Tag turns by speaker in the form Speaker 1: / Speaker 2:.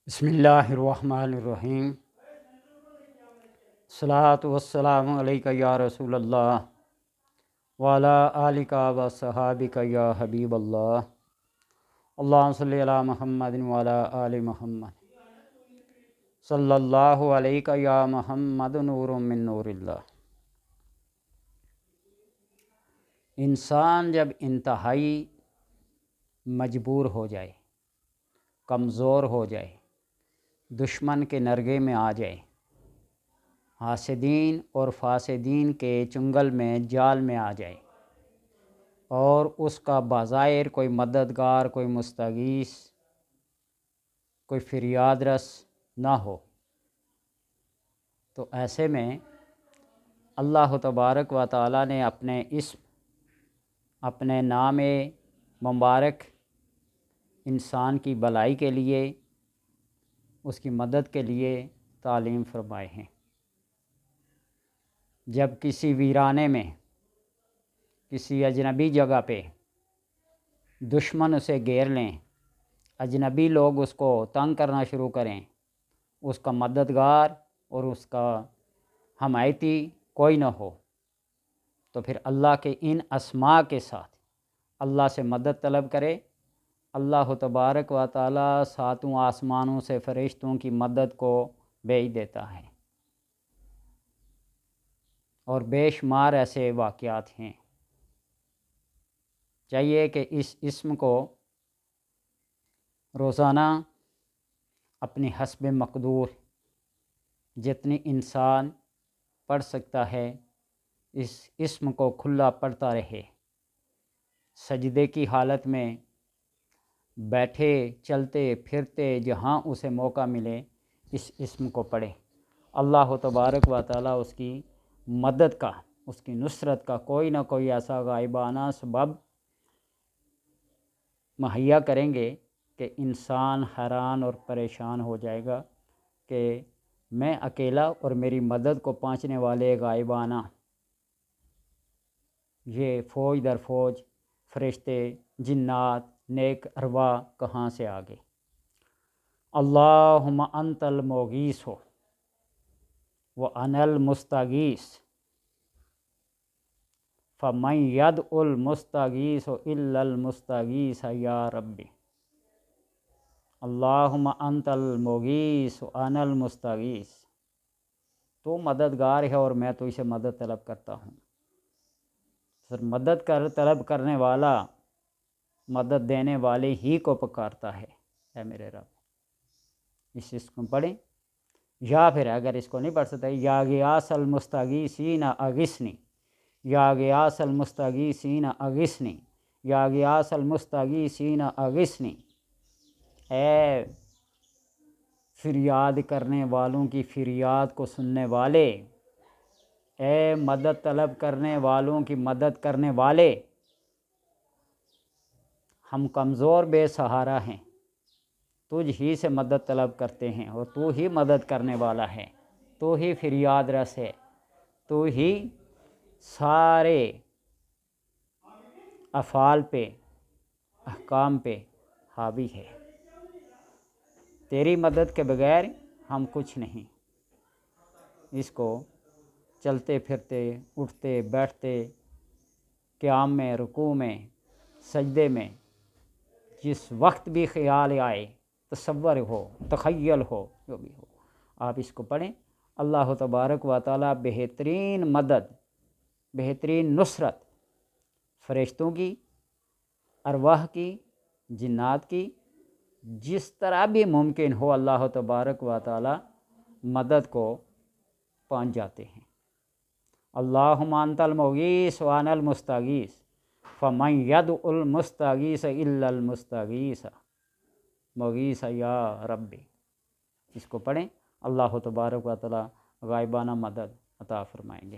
Speaker 1: بسم اللہ الرحمن الرحیم۔ الصلاۃ والسلام علیک یا رسول اللہ وعلی آلک و صحابک یا حبیب اللہ۔ اللہم صلی علی محمد وعلی آل محمد صلی اللہ علیہ یا محمد نور من نور اللہ۔ انسان جب انتہائی مجبور ہو جائے، کمزور ہو جائے، دشمن کے نرغے میں آ جائے، حاسدین اور فاسدین کے چنگل میں جال میں آ جائے اور اس کا بظاہر کوئی مددگار، کوئی مستغیث، کوئی فریاد رس نہ ہو، تو ایسے میں اللہ تبارک و تعالیٰ نے اپنے اسم، اپنے نام مبارک انسان کی بھلائی کے لیے، اس کی مدد کے لیے تعلیم فرمائے ہیں۔ جب کسی ویرانے میں، کسی اجنبی جگہ پہ دشمن اسے گھیر لیں، اجنبی لوگ اس کو تنگ کرنا شروع کریں، اس کا مددگار اور اس کا حمایتی کوئی نہ ہو، تو پھر اللہ کے ان اسماء کے ساتھ اللہ سے مدد طلب کرے۔ اللہ تبارک و تعالیٰ ساتوں آسمانوں سے فرشتوں کی مدد کو بھیج دیتا ہے، اور بے شمار ایسے واقعات ہیں۔ چاہیے کہ اس اسم کو روزانہ اپنی حسب مقدور جتنی انسان پڑھ سکتا ہے، اس اسم کو کھلا پڑھتا رہے، سجدے کی حالت میں، بیٹھے چلتے پھرتے، جہاں اسے موقع ملے اس اسم کو پڑھے۔ اللہ تبارک و تعالیٰ اس کی مدد کا، اس کی نصرت کا کوئی نہ کوئی ایسا غائبانہ سبب مہیا کریں گے کہ انسان حیران اور پریشان ہو جائے گا کہ میں اکیلا اور میری مدد کو پہنچنے والے غائبانہ یہ فوج در فوج فرشتے، جنات، نیک ارواح کہاں سے آ گئے۔ اللہم انت المغیث وانا المستغیث فمن یدعو المستغیث الا المستغیث یا ربی۔ اللہم انت المغیث وانا المستغیث، تو مددگار ہے اور میں تو اسے مدد طلب کرتا ہوں۔ پھر مدد طلب کرنے والا مدد دینے والے ہی کو پکارتا ہے، اے میرے رب۔ اس کو پڑھیں، یا پھر اگر اس کو نہیں پڑھ سکتے، یا غیاث المستغیثین اغثنی، یا غیاث المستغیثین اغثنی، یا غیاث المستغیثین اغثنی۔ اے فریاد کرنے والوں کی فریاد کو سننے والے، اے مدد طلب کرنے والوں کی مدد کرنے والے، ہم کمزور بے سہارا ہیں، تجھ ہی سے مدد طلب کرتے ہیں، اور تو ہی مدد کرنے والا ہے، تو ہی فریاد رس ہے، تو ہی سارے افعال پہ، احکام پہ حاوی ہے۔ تیری مدد کے بغیر ہم کچھ نہیں۔ اس کو چلتے پھرتے، اٹھتے بیٹھتے، قیام میں، رکوع میں، سجدے میں، جس وقت بھی خیال آئے، تصور ہو، تخیل ہو، جو بھی ہو، آپ اس کو پڑھیں۔ اللہ تبارک و تعالیٰ بہترین مدد، بہترین نصرت فرشتوں کی، ارواح کی، جنات کی، جس طرح بھی ممکن ہو اللہ تبارک و تعالیٰ مدد کو پہنچ جاتے ہیں۔ اللہم انت المغیث وانا المستغیث فمن یدعو المستغیث الا المستغیث مغیث یا ربی۔ اس کو پڑھیں، اللہ تبارک و تعالیٰ غائبانہ مدد عطا فرمائیں گے۔